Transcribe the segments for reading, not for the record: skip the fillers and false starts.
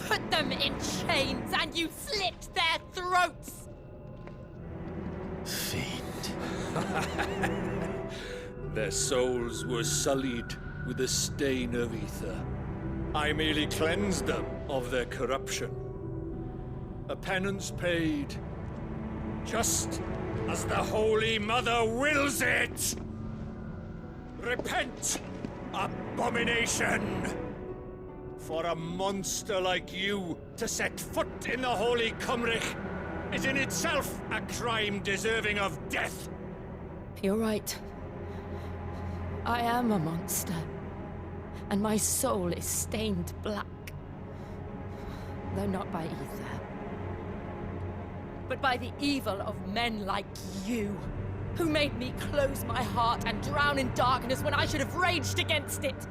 put them in chains and you slit their throats! Fiend. Their souls were sullied with the stain of ether. I merely cleansed them of their corruption. A penance paid, just as the Holy Mother wills it! Repent, abomination! For a monster like you to set foot in the Holy Cymric is in itself a crime deserving of death. You're right. I am a monster. And my soul is stained black. Though not by ether. But by the evil of men like you, who made me close my heart and drown in darkness when I should have raged against it.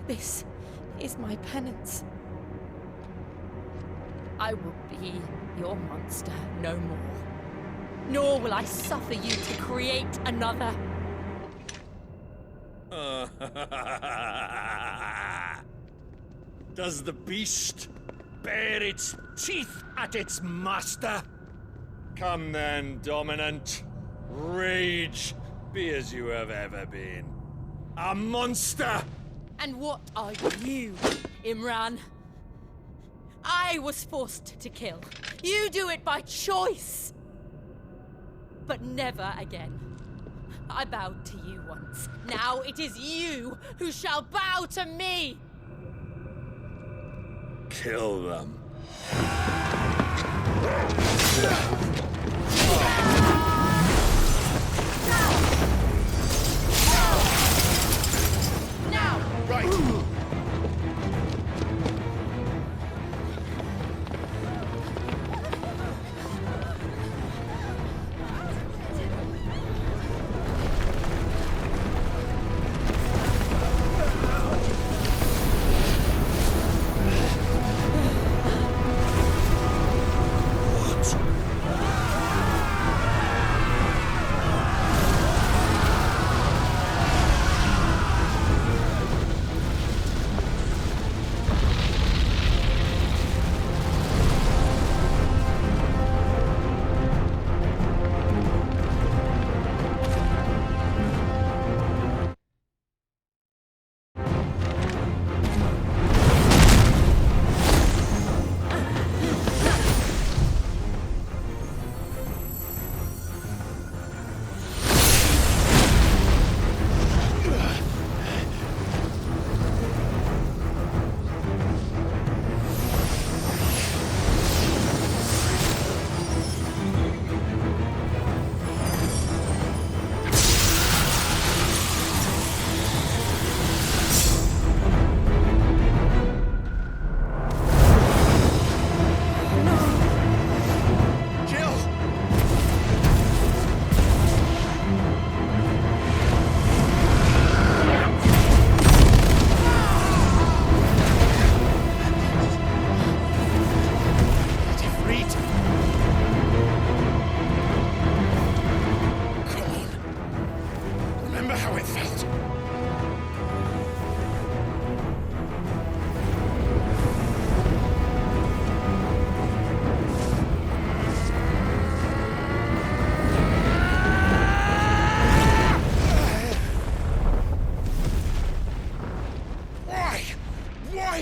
This is my penance. I will be your monster no more. Nor will I suffer you to create another. Does the beast bare its teeth at its master? Come then, Dominant. Rage, be as you have ever been. A monster! And what are you, Imran? I was forced to kill. You do it by choice. But never again. I bowed to you once. Now it is you who shall bow to me! Kill them. Now! Right.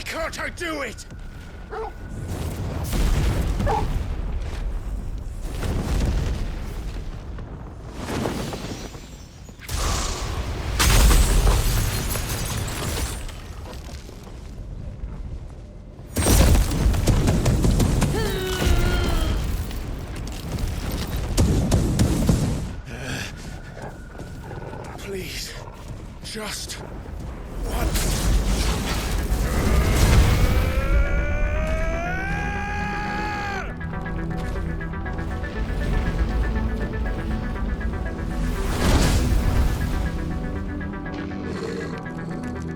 Can't I do it? Please, just once.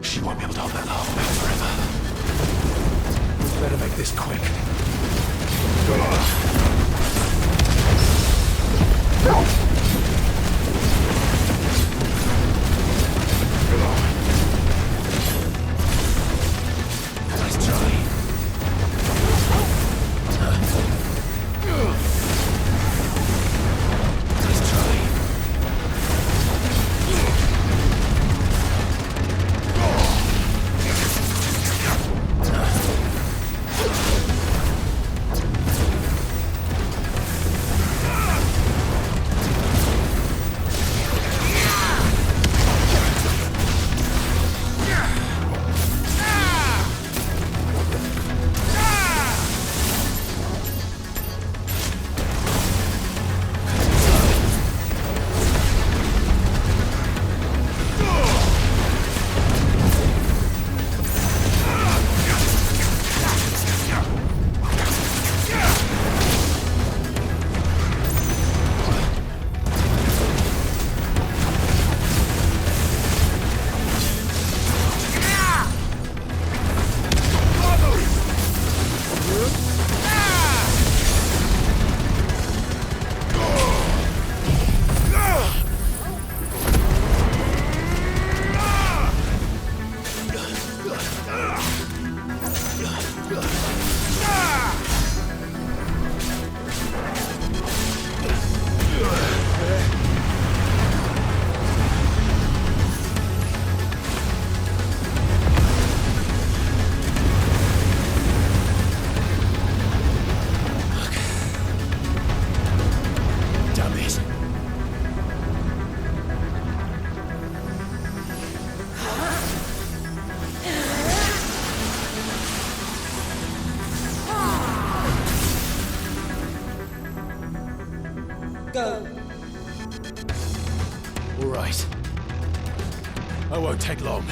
She won't be able to hold that arm back forever. Better make this quick. Nice try. Damn it. Go. All right. I won't take long.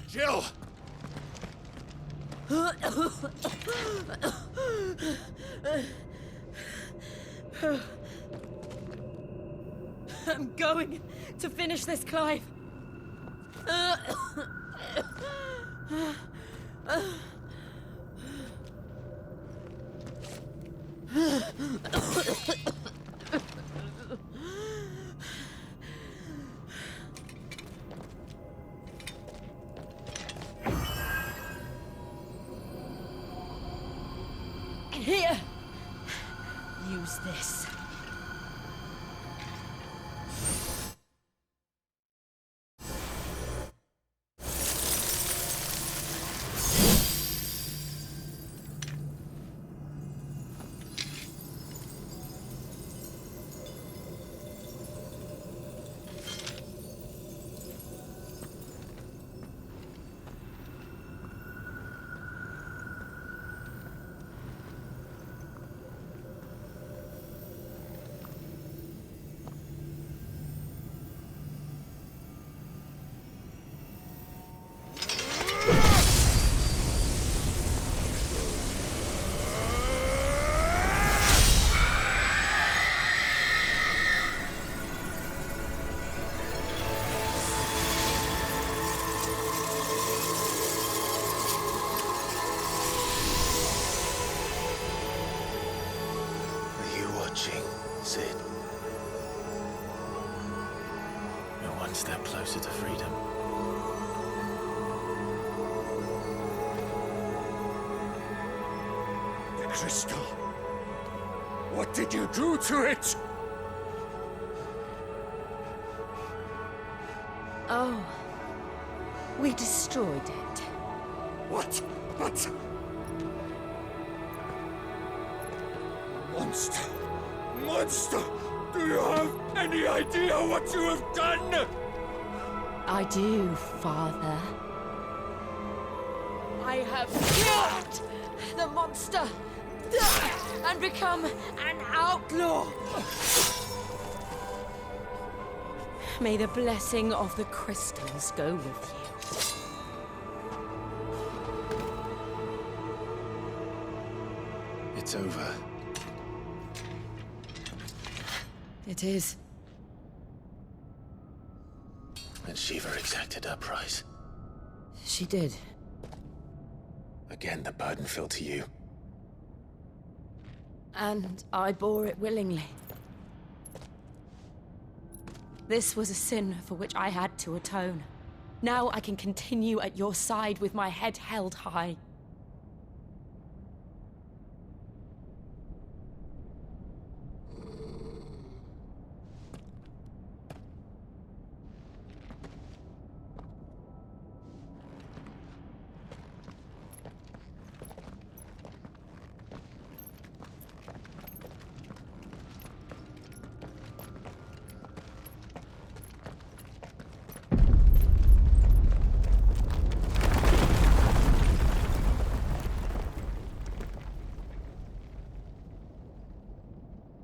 Jill! I'm going to finish this, Clive. Here! Use this. Sid. We're one step closer to freedom. The crystal. What did you do to it? Oh. We destroyed it. What? But... Monster! Monster! Do you have any idea what you have done? I do, Father. I have killed the monster and become an outlaw. May the blessing of the crystals go with you. It's over. It is. And Shiva exacted her price. She did. Again, the burden fell to you. And I bore it willingly. This was a sin for which I had to atone. Now I can continue at your side with my head held high.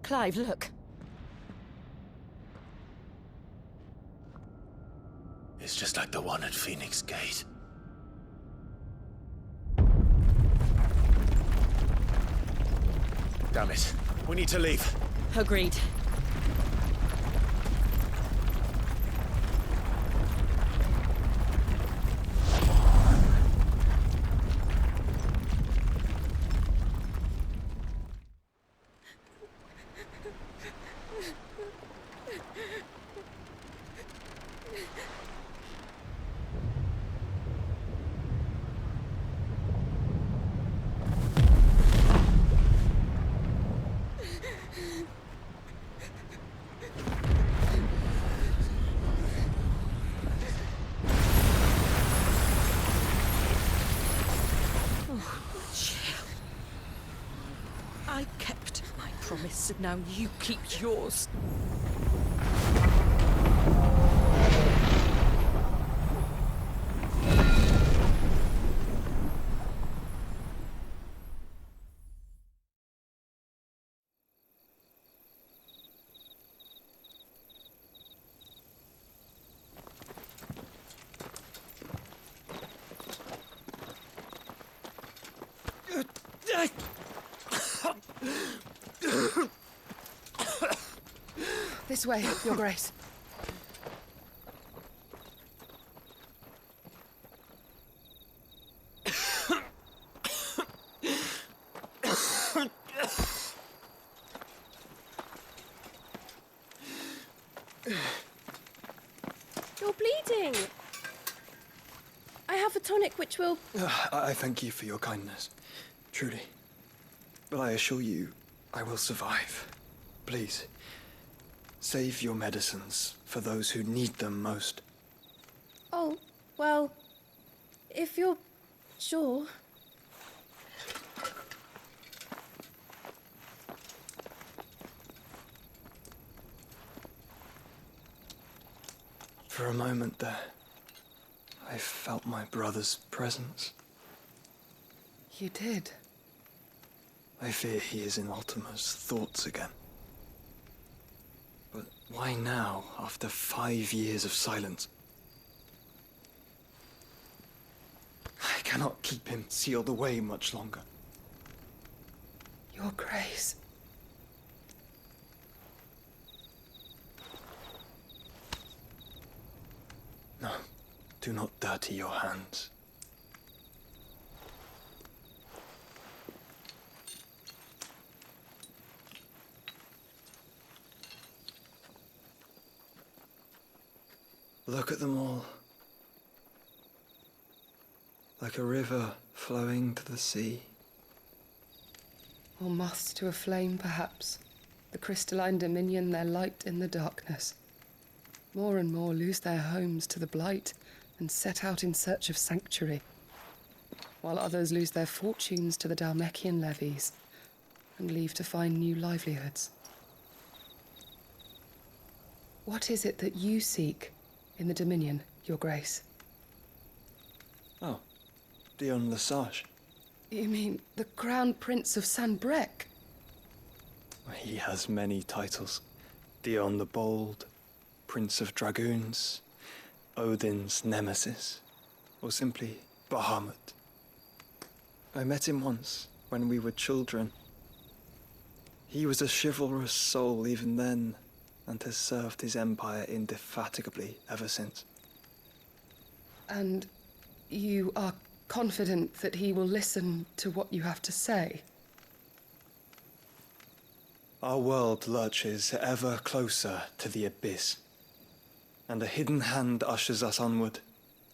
Clive, look. It's just like the one at Phoenix Gate. Damn it. We need to leave. Agreed. I kept my promise, and now you keep yours. This way, Your Grace. You're bleeding. I have a tonic which will... I thank you for your kindness, truly. But I assure you, I will survive. Please, save your medicines for those who need them most. Oh, well, if you're sure. For a moment there, I felt my brother's presence. You did. I fear he is in Ultima's thoughts again. But why now, after 5 years of silence? I cannot keep him sealed away much longer. Your Grace. No, do not dirty your hands. Look at them all. Like a river flowing to the sea. Or moths to a flame, perhaps. The crystalline dominion their light in the darkness. More and more lose their homes to the blight and set out in search of sanctuary, while others lose their fortunes to the Dhalmekian levies and leave to find new livelihoods. What is it that you seek in the Dominion, Your Grace? Oh, Dion Lesage. You mean the Crown Prince of Sanbrec? He has many titles. Dion the Bold, Prince of Dragoons, Odin's Nemesis, or simply Bahamut. I met him once, when we were children. He was a chivalrous soul even then, and has served his empire indefatigably ever since. And you are confident that he will listen to what you have to say? Our world lurches ever closer to the abyss, and a hidden hand ushers us onward.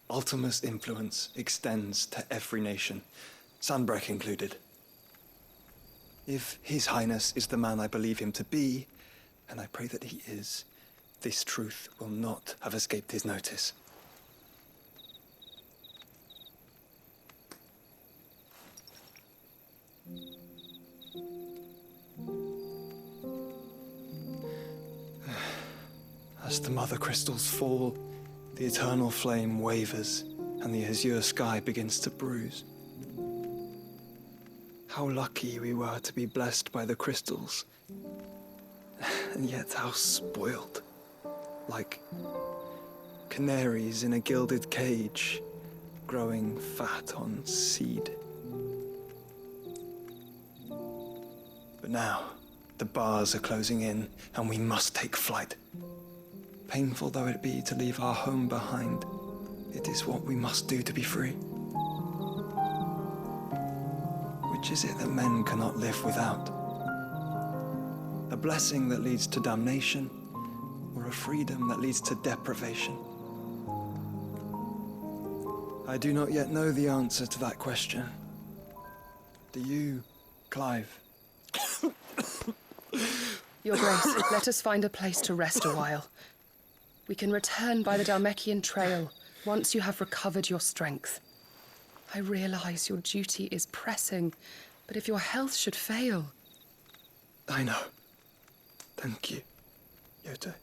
Ultima's influence extends to every nation, Sanbrec included. If His Highness is the man I believe him to be, and I pray that he is, this truth will not have escaped his notice. As the mother crystals fall, the eternal flame wavers, and the azure sky begins to bruise. How lucky we were to be blessed by the crystals, and yet how spoiled. Like canaries in a gilded cage, growing fat on seed. But now, the bars are closing in, and we must take flight. Painful though it be to leave our home behind, it is what we must do to be free. Which is it that men cannot live without? A blessing that leads to damnation, or a freedom that leads to deprivation? I do not yet know the answer to that question. Do you, Clive? Your Grace, let us find a place to rest a while. We can return by the Dhalmekian trail once you have recovered your strength. I realize your duty is pressing, but if your health should fail... I know. Thank you, Yote.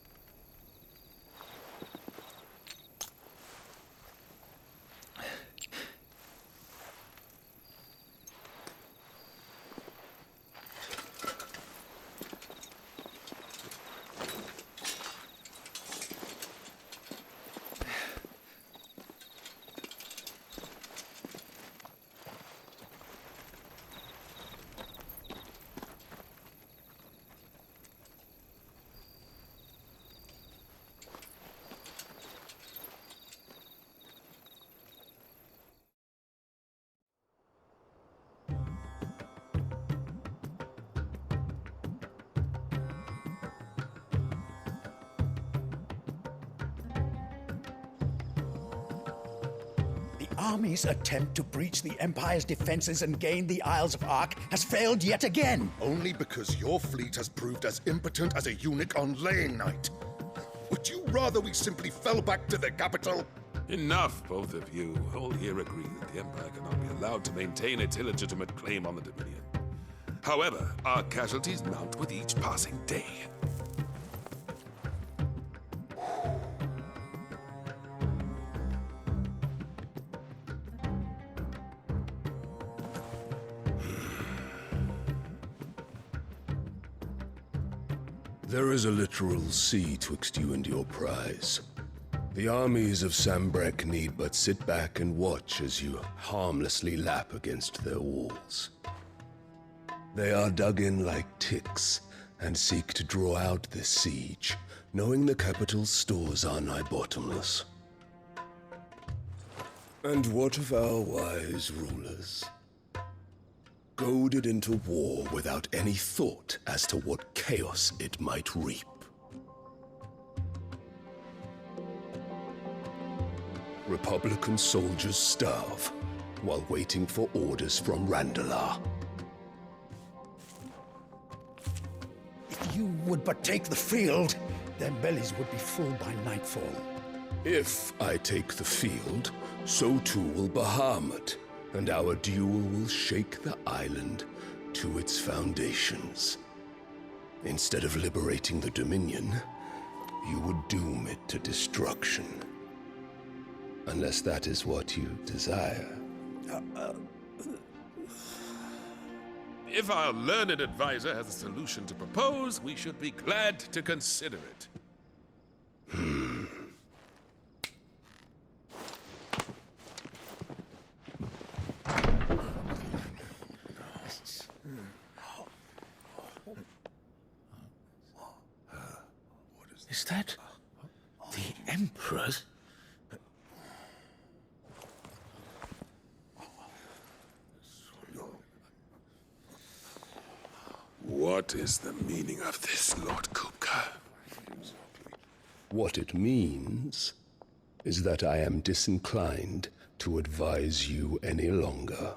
army's attempt to breach the Empire's defenses and gain the Isles of Ark has failed yet again. Only because your fleet has proved as impotent as a eunuch on laying night. Would you rather we simply fell back to the capital? Enough, both of you. All here agree that the Empire cannot be allowed to maintain its illegitimate claim on the Dominion. However, our casualties mount with each passing day. There is a literal sea twixt you and your prize. The armies of Sambrek need but sit back and watch as you harmlessly lap against their walls. They are dug in like ticks and seek to draw out this siege, knowing the capital's stores are nigh bottomless. And what of our wise rulers? Goaded into war without any thought as to what chaos it might reap. Republican soldiers starve while waiting for orders from Randalar. If you would but take the field, their bellies would be full by nightfall. If I take the field, so too will Bahamut, and our duel will shake the island to its foundations. Instead of liberating the Dominion, you would doom it to destruction. Unless that is what you desire. If our learned advisor has a solution to propose, we should be glad to consider it. Is that the Emperor's? What is the meaning of this, Lord Kupka? What it means is that I am disinclined to advise you any longer.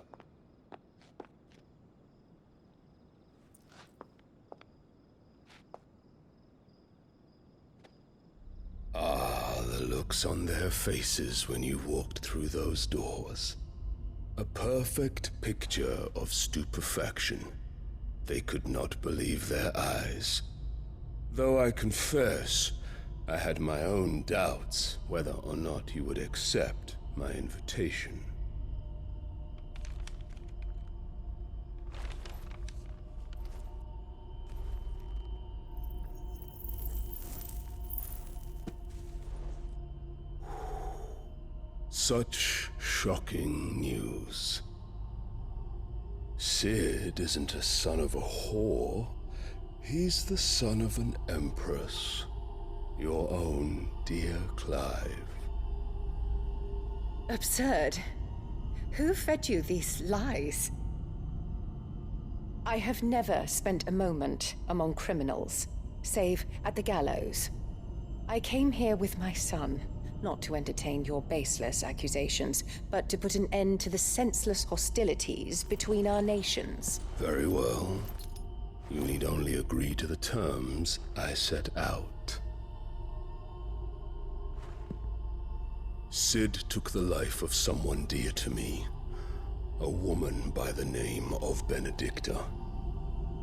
Ah, the looks on their faces when you walked through those doors. A perfect picture of stupefaction. They could not believe their eyes. Though I confess, I had my own doubts whether or not you would accept my invitation. Such shocking news. Sid isn't a son of a whore. He's the son of an empress. Your own dear Clive. Absurd. Who fed you these lies? I have never spent a moment among criminals, save at the gallows. I came here with my son, not to entertain your baseless accusations, but to put an end to the senseless hostilities between our nations. Very well. You need only agree to the terms I set out. Sid took the life of someone dear to me, a woman by the name of Benedicta.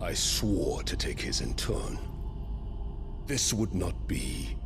I swore to take his in turn. This would not be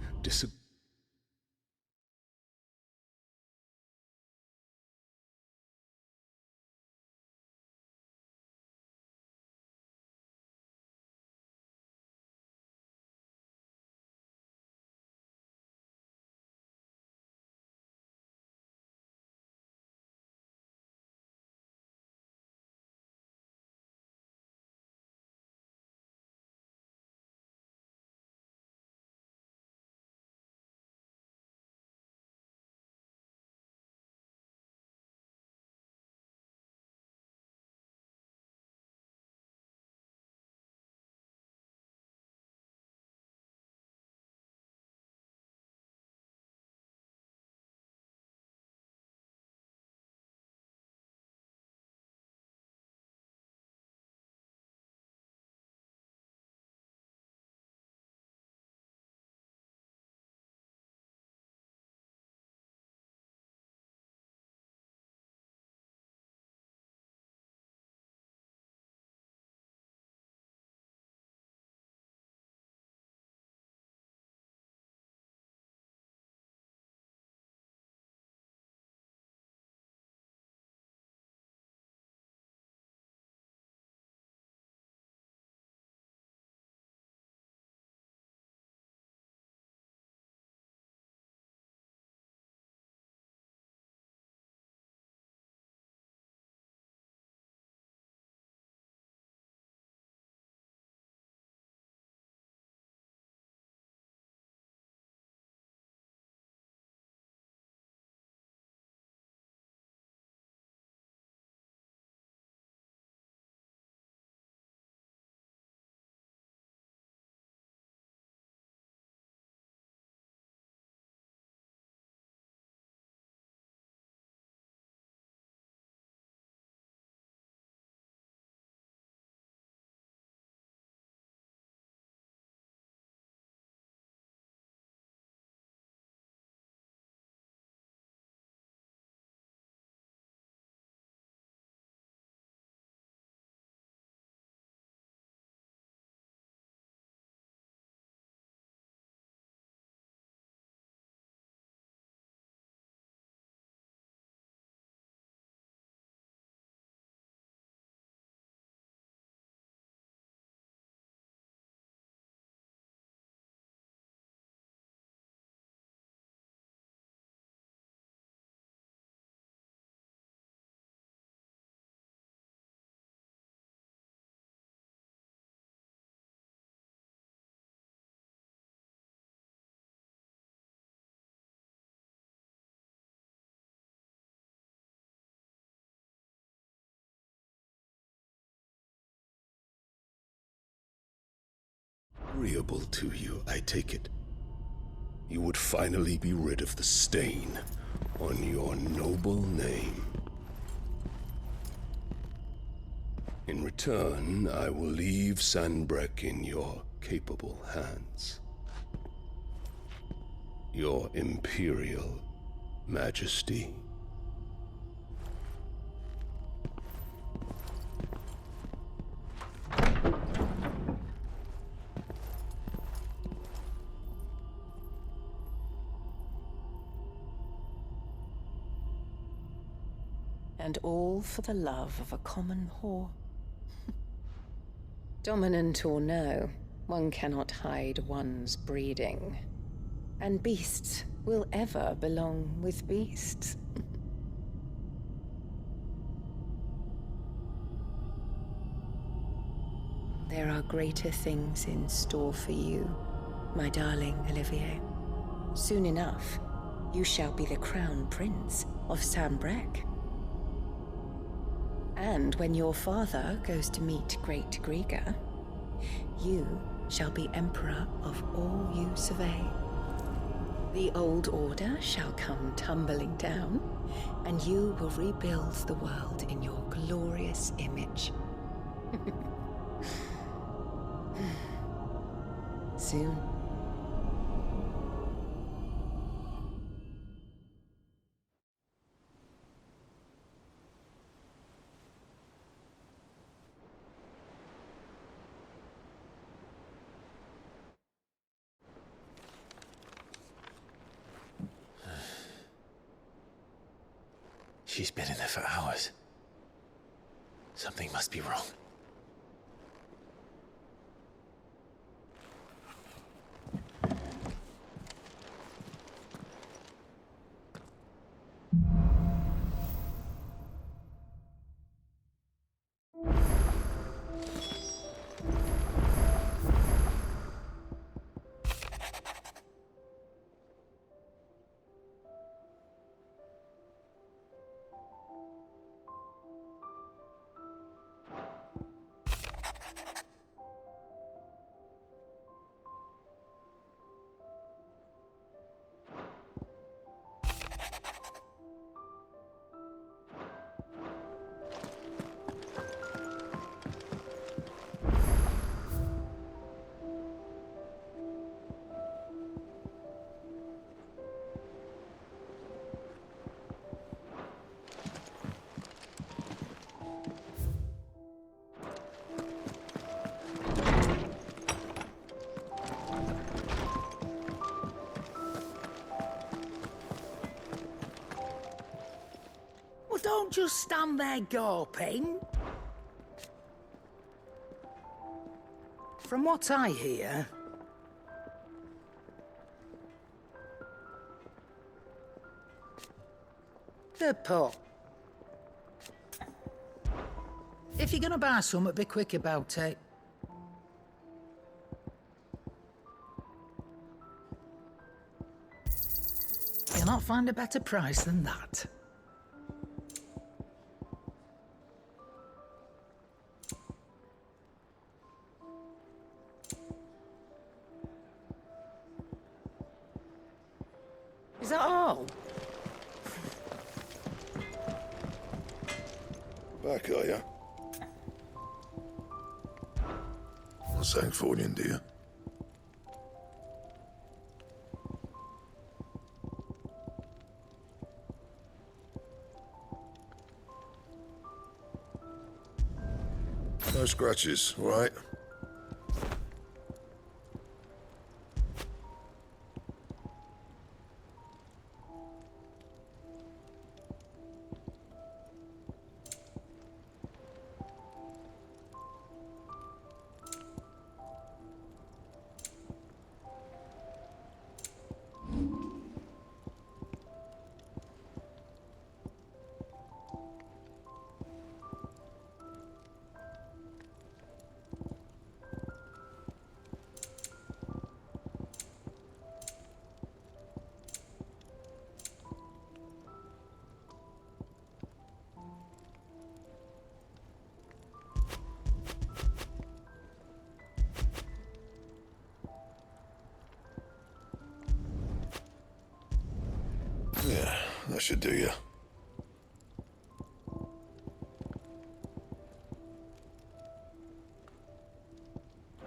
agreeable to you, I take it. You would finally be rid of the stain on your noble name. In return, I will leave Sanbreque in your capable hands. Your Imperial Majesty. And all for the love of a common whore. Dominant or no, one cannot hide one's breeding. And beasts will ever belong with beasts. There are greater things in store for you, my darling Olivier. Soon enough, you shall be the crown prince of Sanbreque. And when your father goes to meet Great Grieger, you shall be emperor of all you survey. The old order shall come tumbling down, and you will rebuild the world in your glorious image. Soon. She's been in there for hours. Something must be wrong. Well, don't just stand there gawping. From what I hear, the pot. If you're gonna buy something, be quick about it. You'll not find a better price than that. Is that all? Back, are ya? What's that for you, dear? No scratches, all right? Yeah, that should do you.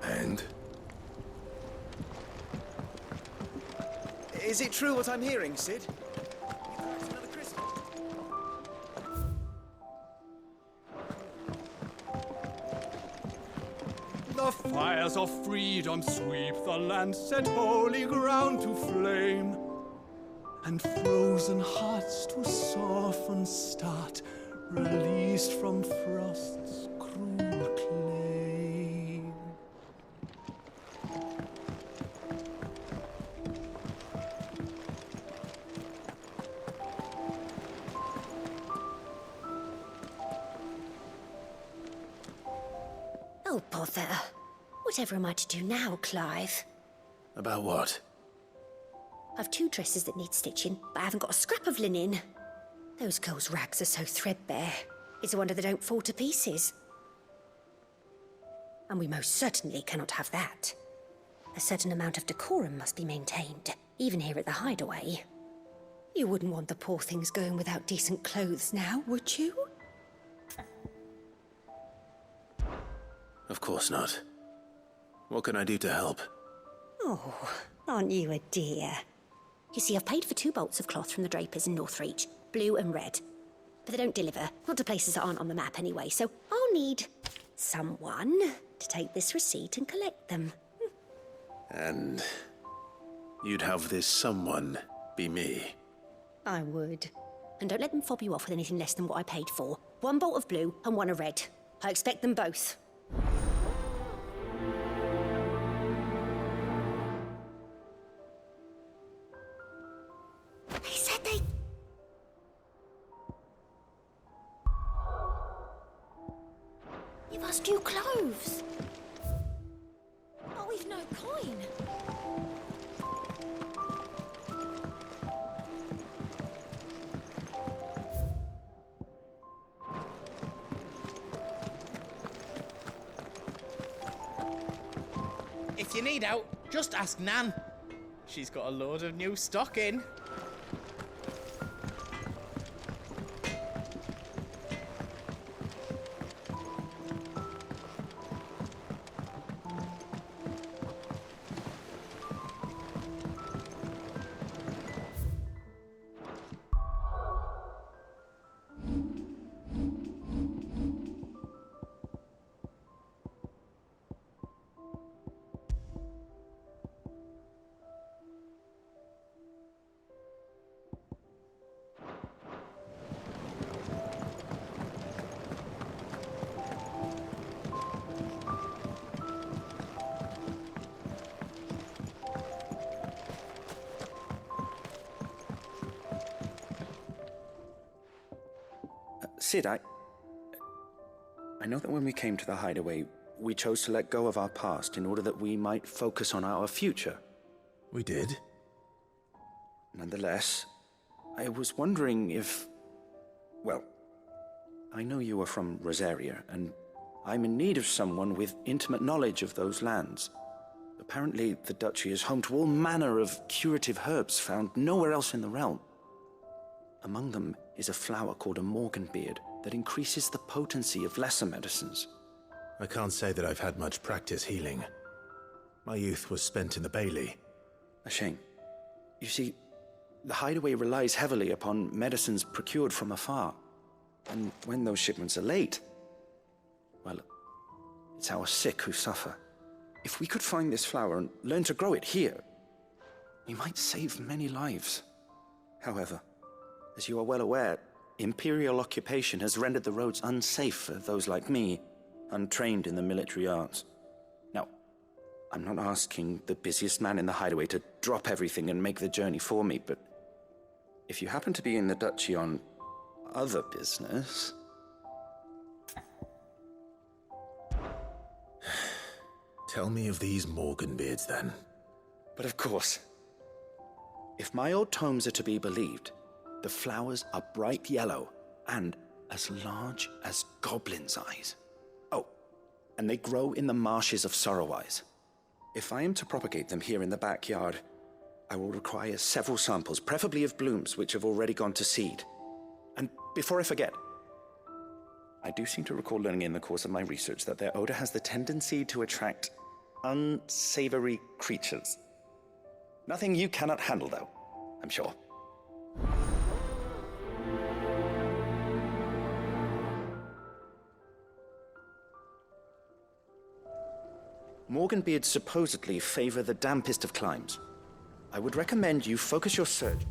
And? Is it true what I'm hearing, Sid? Another crystal? The fires of freedom sweep the land, set holy ground to flame, and frozen hearts to soften start, released from frost's cruel claim. Oh, bother. Whatever am I to do now, Clive? About what? I've 2 dresses that need stitching, but I haven't got a scrap of linen. Those girls' rags are so threadbare. It's a wonder they don't fall to pieces. And we most certainly cannot have that. A certain amount of decorum must be maintained, even here at the Hideaway. You wouldn't want the poor things going without decent clothes now, would you? Of course not. What can I do to help? Oh, aren't you a dear? You see, I've paid for 2 bolts of cloth from the drapers in Northreach, blue and red. But they don't deliver, not to places that aren't on the map anyway, so I'll need someone to take this receipt and collect them. And you'd have this someone be me? I would. And don't let them fob you off with anything less than what I paid for. 1 bolt of blue and 1 of red. I expect them both. They said they... Give us new clothes. Oh, we've no coin. If you need out, just ask Nan. She's got a load of new stock in. Sid, I know that when we came to the Hideaway, we chose to let go of our past in order that we might focus on our future. We did? Nonetheless, I was wondering if... Well, I know you are from Rosaria, and I'm in need of someone with intimate knowledge of those lands. Apparently, the Duchy is home to all manner of curative herbs found nowhere else in the realm. Among them is a flower called a morganbeard that increases the potency of lesser medicines. I can't say that I've had much practice healing. My youth was spent in the Bailey. A shame. You see, the Hideaway relies heavily upon medicines procured from afar. And when those shipments are late, well, it's our sick who suffer. If we could find this flower and learn to grow it here, we might save many lives. However, as you are well aware, Imperial occupation has rendered the roads unsafe for those like me, untrained in the military arts. Now, I'm not asking the busiest man in the Hideaway to drop everything and make the journey for me, but if you happen to be in the Duchy on other business... Tell me of these morganbeards, then. But of course. If my old tomes are to be believed, the flowers are bright yellow and as large as goblins' eyes. Oh, and they grow in the marshes of Sorrowise. If I am to propagate them here in the backyard, I will require several samples, preferably of blooms which have already gone to seed. And before I forget, I do seem to recall learning in the course of my research that their odor has the tendency to attract unsavory creatures. Nothing you cannot handle, though, I'm sure. Morganbeards supposedly favor the dampest of climes. I would recommend you focus your search.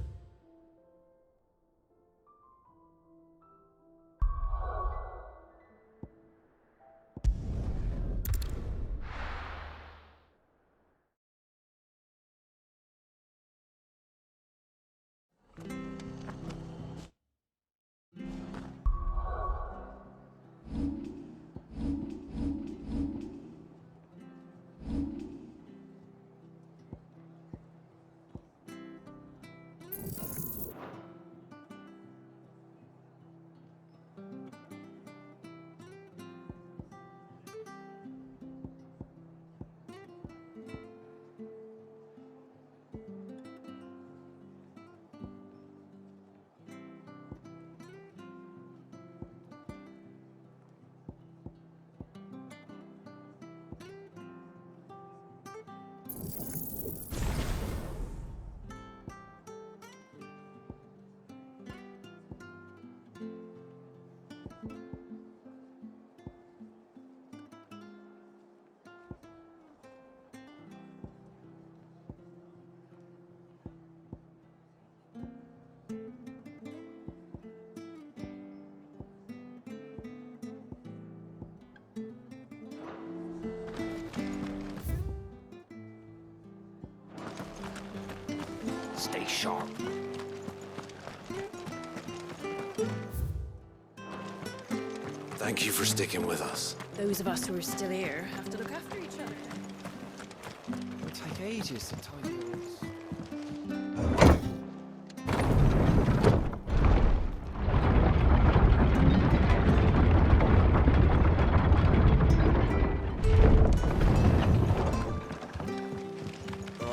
Stay sharp. Thank you for sticking with us. Those of us who are still here have to look after each other. It'll take ages to tie yours.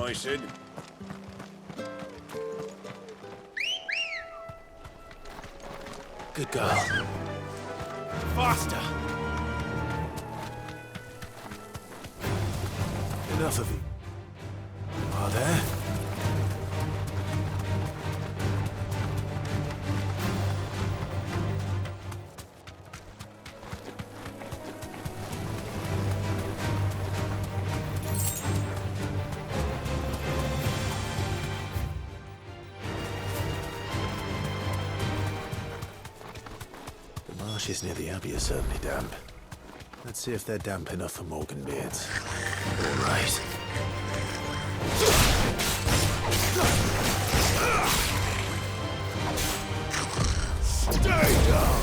I said. Good girl. Faster! Enough of you. Are there? The marshes near the Abbey are certainly damp. Let's see if they're damp enough for Morganbeards. All right. Stay down!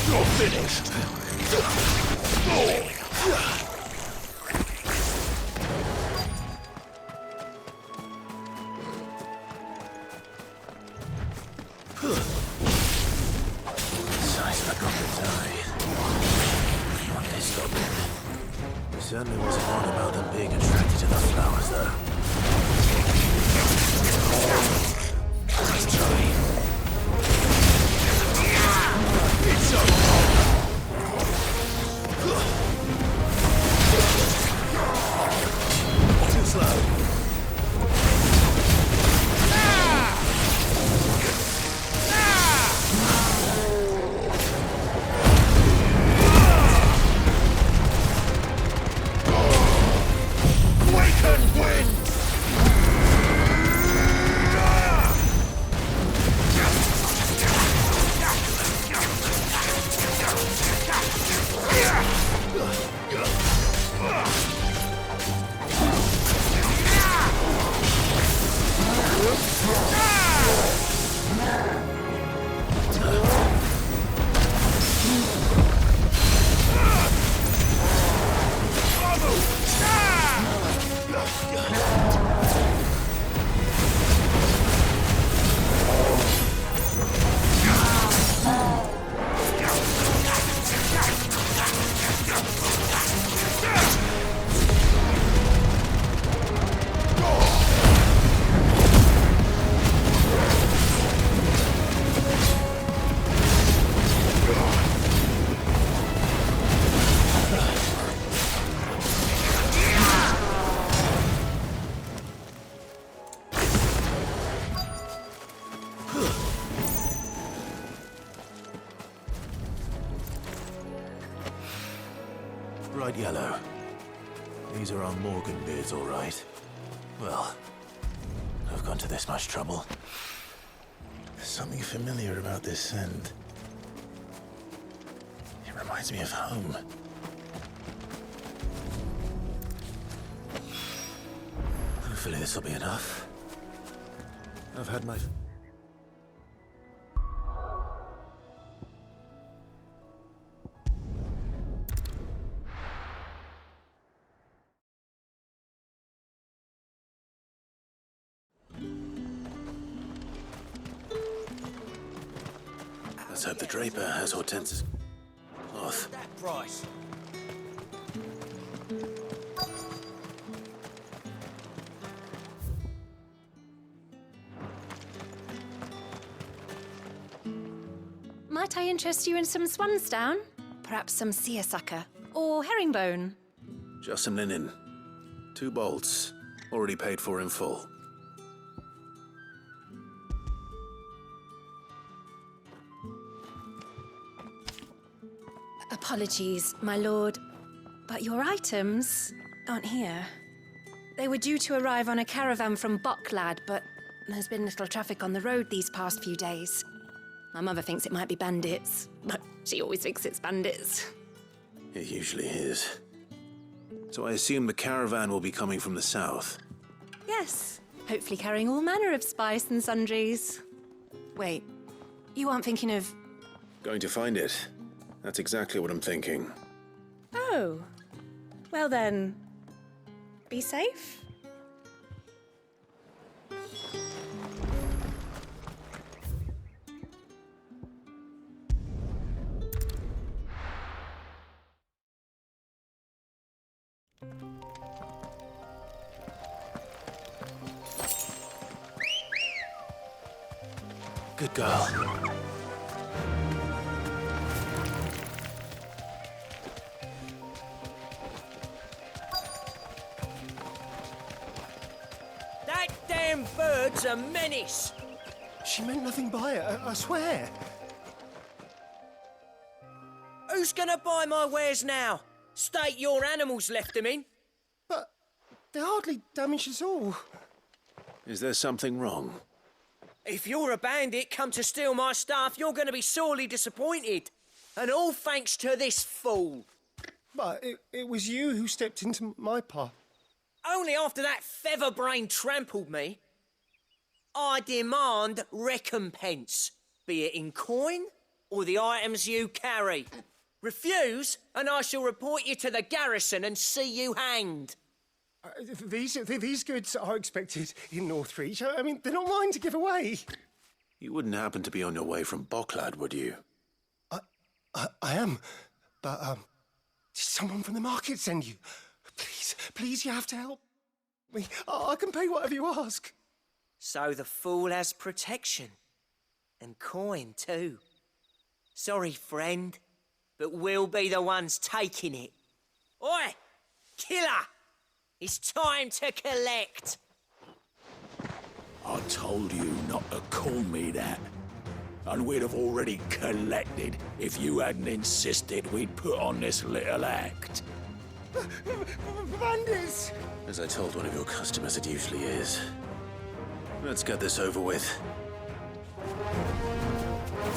You're finished. Seismic on the die. One day stop it. There certainly wasn't one about them being attracted to the flowers, though. Let's try. It's over. Too slow. Awaken wind! Bright yellow. These are our Morgan beards, all right. Well, I've gone to this much trouble. There's something familiar about this scent. It reminds me of home. Hopefully this will be enough. I've had my... Let's hope the Draper has Hortense's cloth. That price. Might I interest you in some swansdown? Perhaps some seersucker or herringbone? Just some linen. 2 bolts. Already paid for in full. Apologies, my lord, but your items aren't here. They were due to arrive on a caravan from Bocklad, but there's been little traffic on the road these past few days. My mother thinks it might be bandits, but she always thinks it's bandits. It usually is. So I assume the caravan will be coming from the south. Yes, hopefully carrying all manner of spice and sundries. Wait, you aren't thinking of... Going to find it. That's exactly what I'm thinking. Oh, well then, be safe. Good girl. That damn bird's a menace. She meant nothing by it, I swear. Who's gonna buy my wares now? State your animals left them in. But they hardly damaged us all. Is there something wrong? If you're a bandit come to steal my stuff, you're gonna be sorely disappointed. And all thanks to this fool. But it was you who stepped into my path. Only after that featherbrain trampled me. I demand recompense, be it in coin or the items you carry. Refuse, and I shall report you to the garrison and see you hanged. These goods are expected in Northreach. I mean, they're not mine to give away. You wouldn't happen to be on your way from Bocklad, would you? I am, but did someone from the market send you? Please, you have to help me. I can pay whatever you ask. So the fool has protection. And coin, too. Sorry, friend, but we'll be the ones taking it. Oi! Killer! It's time to collect! I told you not to call me that. And we'd have already collected if you hadn't insisted we'd put on this little act. Bandits! As I told one of your customers, it usually is. Let's get this over with.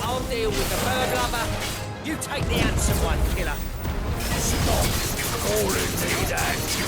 I'll deal with the bird lover. You take the handsome one, killer. Stop calling me that.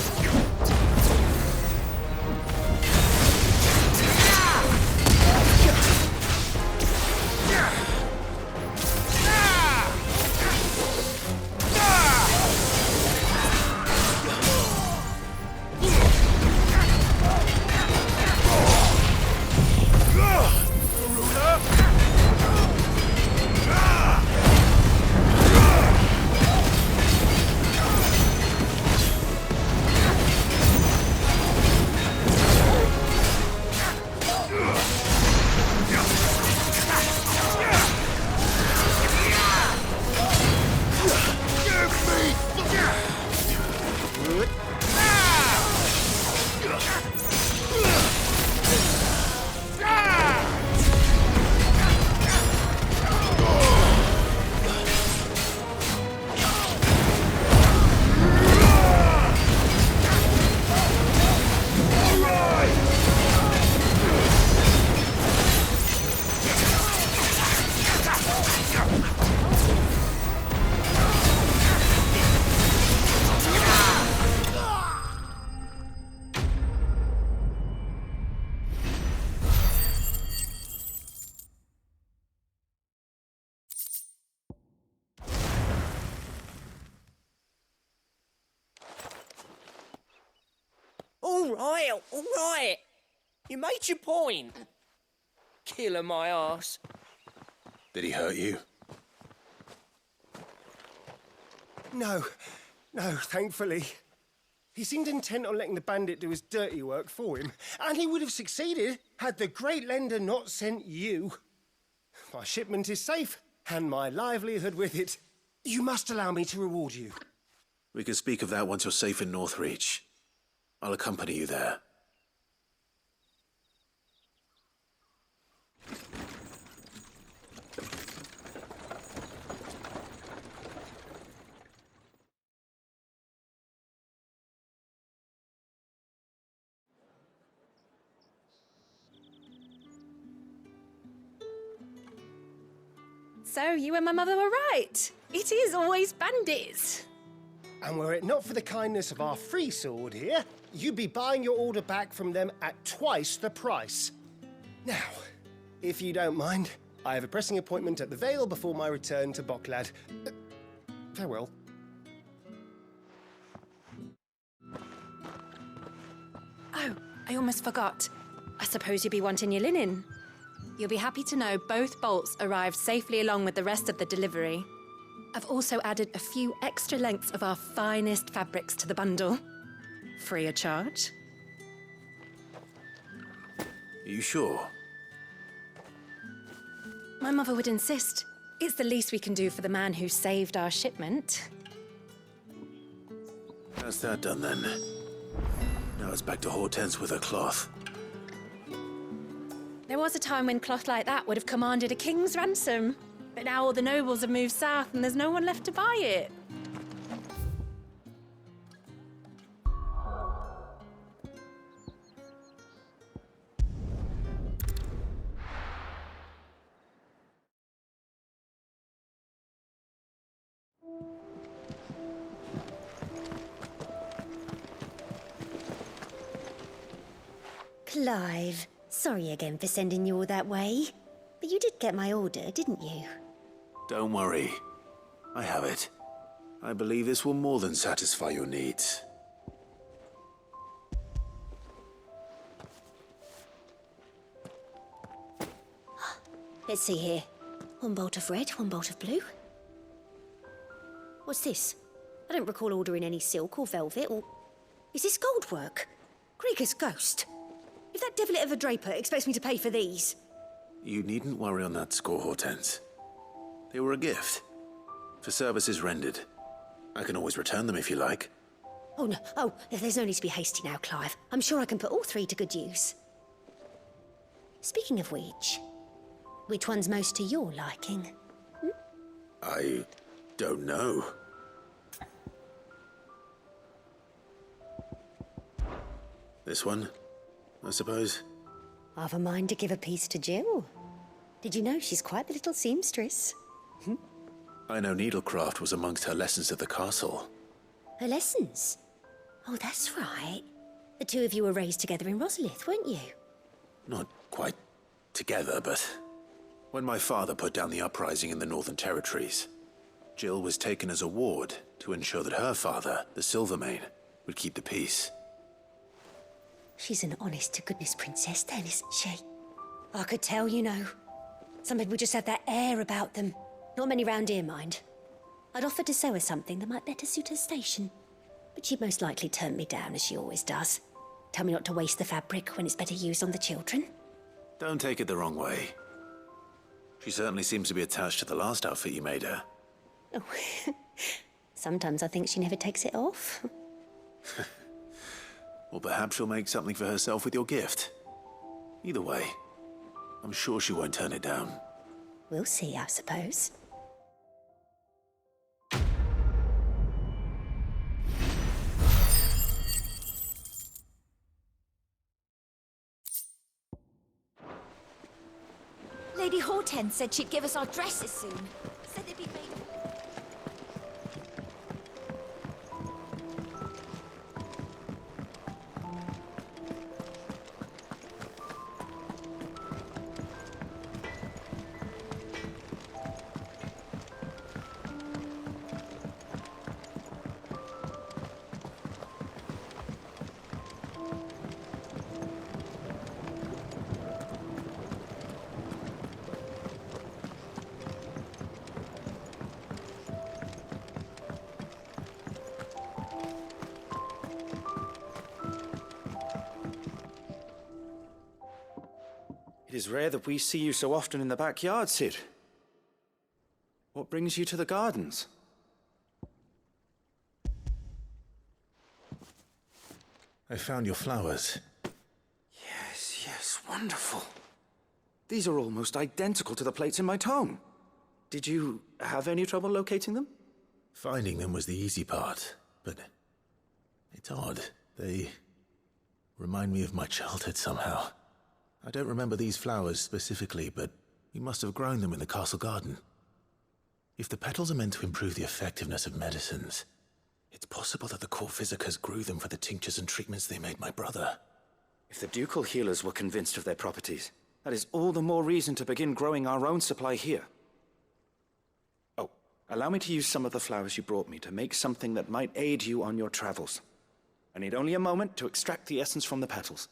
All right. You made your point. Killing my ass. Did he hurt you? No, thankfully. He seemed intent on letting the bandit do his dirty work for him, and he would have succeeded had the great lender not sent you. My shipment is safe, and my livelihood with it. You must allow me to reward you. We can speak of that once you're safe in Northreach. I'll accompany you there. So, you and my mother were right. It is always bandits. And were it not for the kindness of our free sword here, you'd be buying your order back from them at twice the price. Now, if you don't mind, I have a pressing appointment at the Vale before my return to Bocklad. Farewell. Oh, I almost forgot. I suppose you'll be wanting your linen. You'll be happy to know both bolts arrived safely along with the rest of the delivery. I've also added a few extra lengths of our finest fabrics to the bundle. Free of charge. Are you sure? My mother would insist. It's the least we can do for the man who saved our shipment. That's that done then. Now it's back to Hortense with her cloth. There was a time when cloth like that would have commanded a king's ransom. But now all the nobles have moved south and there's no one left to buy it. Clive, sorry again for sending you all that way. But you did get my order, didn't you? Don't worry. I have it. I believe this will more than satisfy your needs. Let's see here. One bolt of red, one bolt of blue. What's this? I don't recall ordering any silk or velvet or... Is this gold work? Krieger's ghost. If that devilet of a draper expects me to pay for these... You needn't worry on that score, Hortense. They were a gift. For services rendered. I can always return them if you like. Oh, no. Oh, there's no need to be hasty now, Clive. I'm sure I can put all three to good use. Speaking of which one's most to your liking? I don't know. This one, I suppose. I've a mind to give a piece to Jill. Did you know she's quite the little seamstress? I know needlecraft was amongst her lessons at the castle. Her lessons? Oh, that's right. The two of you were raised together in Rosalith, weren't you? Not quite together, but when my father put down the uprising in the Northern Territories, Jill was taken as a ward to ensure that her father, the Silvermane, would keep the peace. She's an honest-to-goodness princess then, isn't she? I could tell, you know. Some people just have that air about them. Not many round here, mind. I'd offered to sew her something that might better suit her station. But she'd most likely turn me down, as she always does. Tell me not to waste the fabric when it's better used on the children. Don't take it the wrong way. She certainly seems to be attached to the last outfit you made her. Oh, sometimes I think she never takes it off. Or perhaps she'll make something for herself with your gift. Either way, I'm sure she won't turn it down. We'll see, I suppose. Lady Hortense said she'd give us our dresses soon. Said they'd be made... is rare that we see you so often in the backyard, Cid. What brings you to the gardens? I found your flowers. Yes, wonderful. These are almost identical to the plates in my tome. Did you have any trouble locating them? Finding them was the easy part, but it's odd. They remind me of my childhood somehow. I don't remember these flowers specifically, but we must have grown them in the castle garden. If the petals are meant to improve the effectiveness of medicines, it's possible that the court physicers grew them for the tinctures and treatments they made my brother. If the ducal healers were convinced of their properties, that is all the more reason to begin growing our own supply here. Oh, allow me to use some of the flowers you brought me to make something that might aid you on your travels. I need only a moment to extract the essence from the petals.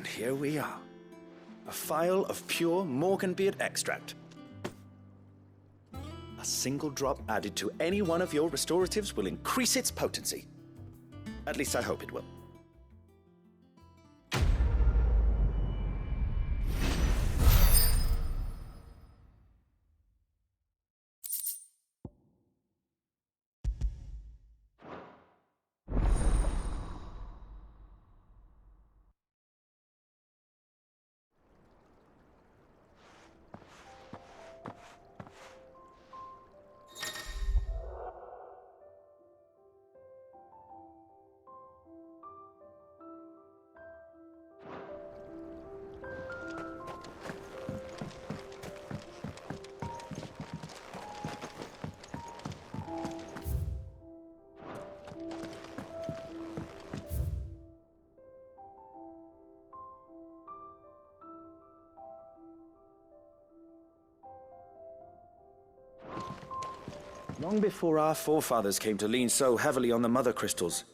And here we are. A phial of pure Morganbeard extract. A single drop added to any one of your restoratives will increase its potency. At least I hope it will. Long before our forefathers came to lean so heavily on the mother crystals,